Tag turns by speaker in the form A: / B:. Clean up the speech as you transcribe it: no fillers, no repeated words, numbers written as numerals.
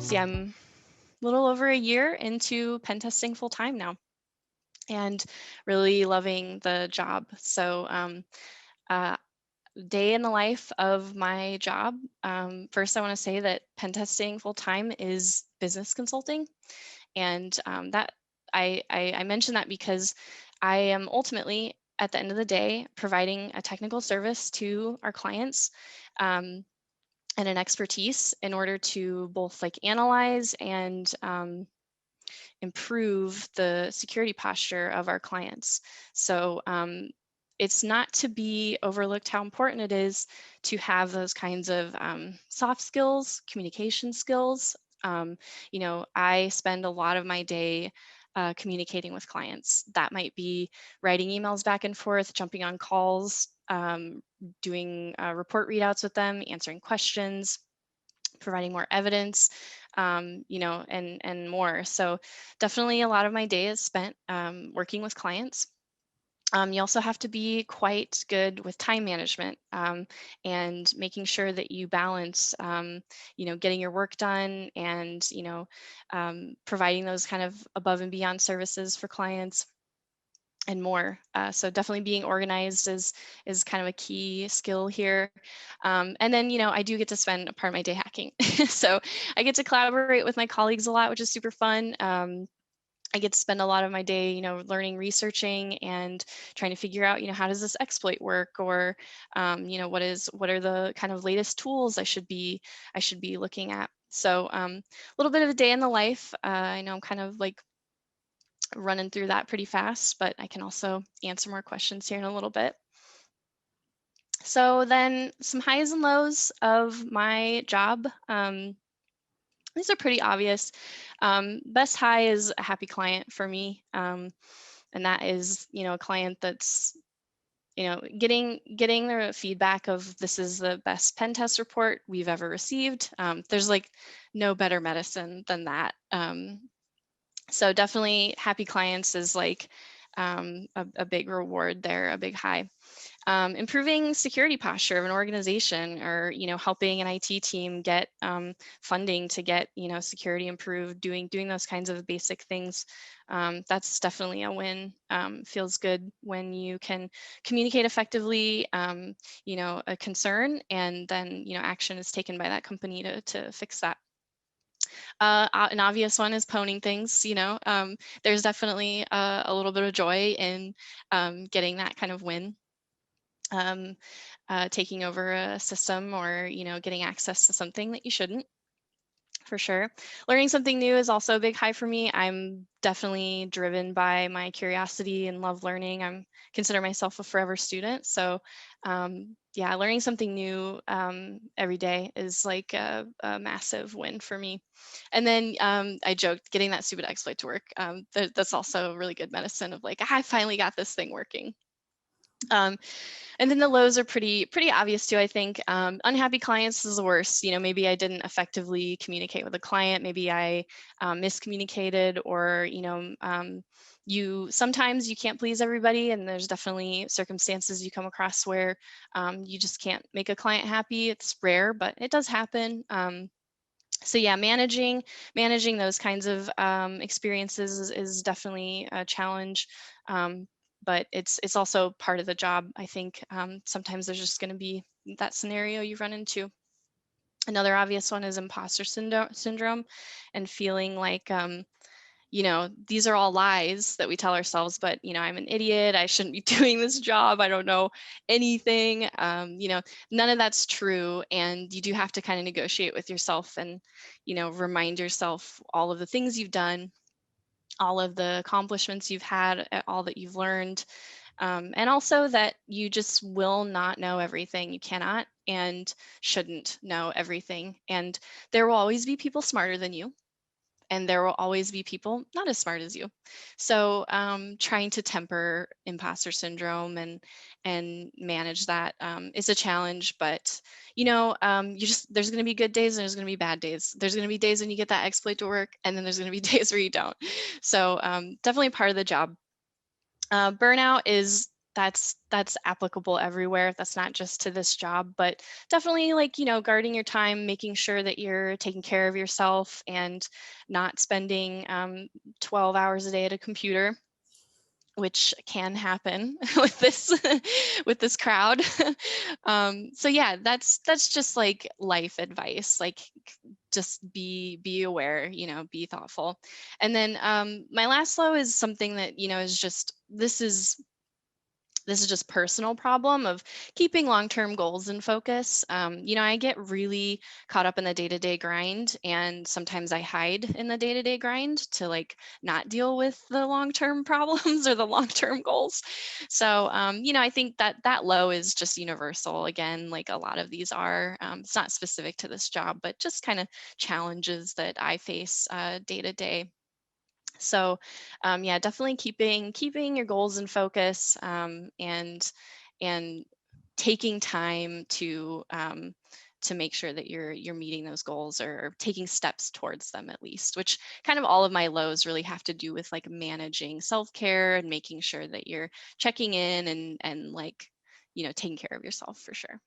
A: let's see, I'm a little over a year into pen testing full time now and really loving the job. Uh, Day in the life of my job. First, I want to say that pen testing full time is business consulting. And that I mention that because I am ultimately, at the end of the day, providing a technical service to our clients. And an expertise in order to both like analyze and improve the security posture of our clients. It's not to be overlooked how important it is to have those kinds of soft skills, communication skills. I spend a lot of my day communicating with clients. That might be writing emails back and forth, jumping on calls, doing report readouts with them, answering questions, providing more evidence, and more. So definitely a lot of my day is spent working with clients. You also have to be quite good with time management and making sure that you balance, getting your work done and, providing those kind of above and beyond services for clients and more. So definitely being organized is kind of a key skill here. And then, I do get to spend a part of my day hacking. So I get to collaborate with my colleagues a lot, which is super fun. I get to spend a lot of my day, learning, researching, and trying to figure out, how does this exploit work, or, what are the kind of latest tools I should be looking at. So a little bit of a day in the life. I know I'm kind of like running through that pretty fast, but I can also answer more questions here in a little bit. So then some highs and lows of my job. These are pretty obvious. Best high is a happy client for me. And that is, a client that's, getting their feedback of this is the best pen test report we've ever received. There's like no better medicine than that. So definitely happy clients is like a big reward there, a big high. Improving security posture of an organization, or helping an IT team get funding to get security improved, doing those kinds of basic things. That's definitely a win. Feels good when you can communicate effectively, a concern, and then action is taken by that company to fix that. An obvious one is pwning things. There's definitely a little bit of joy in getting that kind of win. Taking over a system, or getting access to something that you shouldn't, for sure. Learning something new is also a big high for me. I'm definitely driven by my curiosity and love learning. I consider myself a forever student, so yeah, learning something new every day is like a massive win for me. And then I joked, getting that stupid exploit to work. That's also really good medicine of like, I finally got this thing working. And then the lows are pretty obvious too, I think. Unhappy clients is the worst. Maybe I didn't effectively communicate with a client. Maybe I miscommunicated, or sometimes you can't please everybody, and there's definitely circumstances you come across where you just can't make a client happy. It's rare, but it does happen. So yeah, managing those kinds of experiences is definitely a challenge. But it's also part of the job. I think sometimes there's just going to be that scenario you run into. Another obvious one is imposter syndrome, and feeling like these are all lies that we tell ourselves, but I'm an idiot, I shouldn't be doing this job, I don't know anything. None of that's true, and you do have to kind of negotiate with yourself and remind yourself all of the things you've done, all of the accomplishments you've had, all that you've learned, and also that you just will not know everything. You cannot and shouldn't know everything, and there will always be people smarter than you, and there will always be people not as smart as you. So trying to temper imposter syndrome and manage that is a challenge. But there's going to be good days and there's going to be bad days. There's going to be days when you get that exploit to work, and then there's going to be days where you don't. So definitely part of the job. Burnout is That's applicable everywhere. That's not just to this job, but definitely like, guarding your time, making sure that you're taking care of yourself and not spending 12 hours a day at a computer, which can happen with this with this crowd. So yeah, that's just like life advice. Like just be aware, be thoughtful. And then my last low is something that is just this is just personal problem of keeping long-term goals in focus. I get really caught up in the day-to-day grind, and sometimes I hide in the day-to-day grind to like not deal with the long-term problems or the long-term goals. So I think that that low is just universal. Again, like a lot of these are, it's not specific to this job, but just kind of challenges that I face day to day. So yeah, definitely keeping your goals in focus, and taking time to make sure that you're meeting those goals or taking steps towards them at least, which kind of all of my lows really have to do with like managing self-care and making sure that you're checking in and like taking care of yourself for sure.